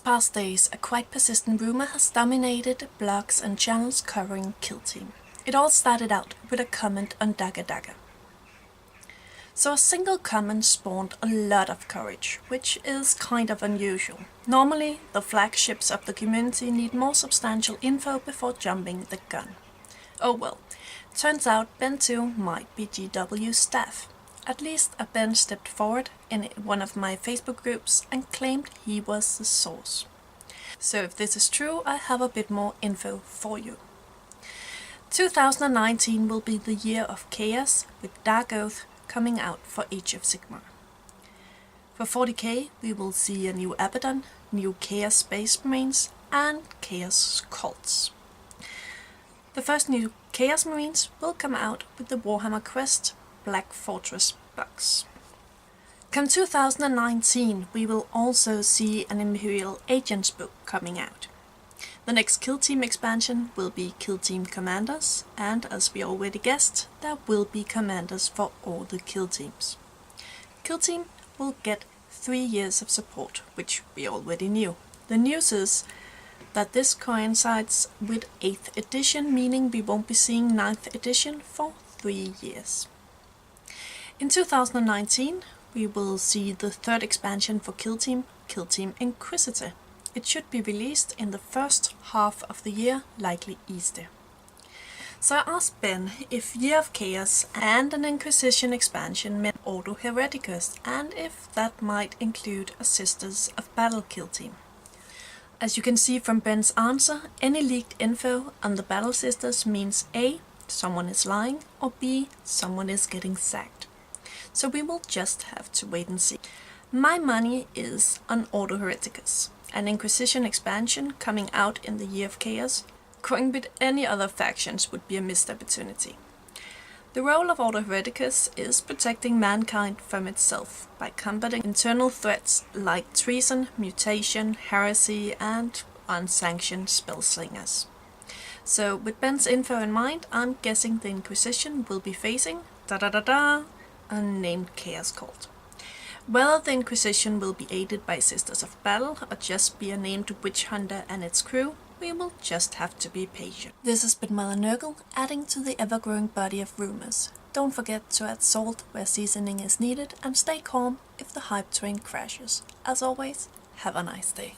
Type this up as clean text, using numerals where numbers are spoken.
past days, a quite persistent rumor has dominated blogs and channels covering Kill Team. It all started out with a comment on Dagger Dagger. So a single comment spawned a lot of courage, which is kind of unusual. Normally, the flagships of the community need more substantial info before jumping the gun. Oh well, turns out Ben 2 might be GW's staff. At least a Ben stepped forward in one of my Facebook groups and claimed he was the source. So if this is true, I have a bit more info for you. 2019 will be the year of chaos, with Dark Oath coming out for Age of Sigmar. For 40k we will see a new Abaddon, new Chaos Space Marines and Chaos Cults. The first new Chaos Marines will come out with the Warhammer Quest Black Fortress box. Come 2019 we will also see an Imperial Agents book coming out. The next Kill Team expansion will be Kill Team Commanders, and as we already guessed, there will be commanders for all the Kill Teams. Kill Team will get 3 years of support, which we already knew. The news is that this coincides with 8th edition, meaning we won't be seeing 9th edition for 3 years. In 2019 we will see the 3rd expansion for Kill Team Inquisitor. It should be released in the first half of the year, likely Easter. So I asked Ben if Year of Chaos and an Inquisition expansion meant Ordo Hereticus, and if that might include a Sisters of Battle Kill Team. As you can see from Ben's answer, any leaked info on the Battle Sisters means A, someone is lying, or B, someone is getting sacked. So we will just have to wait and see. My money is on Ordo Hereticus, an Inquisition expansion coming out in the Year of Chaos. Going with any other factions would be a missed opportunity. The role of Ordo Hereticus is protecting mankind from itself by combating internal threats like treason, mutation, heresy and unsanctioned spellslingers. So with Ben's info in mind, I'm guessing the Inquisition will be facing unnamed Chaos Cult. Whether the Inquisition will be aided by Sisters of Battle or just be a named witch hunter and its crew, we will just have to be patient. This has been Mother Nurgle, adding to the ever-growing body of rumors. Don't forget to add salt where seasoning is needed and stay calm if the hype train crashes. As always, have a nice day.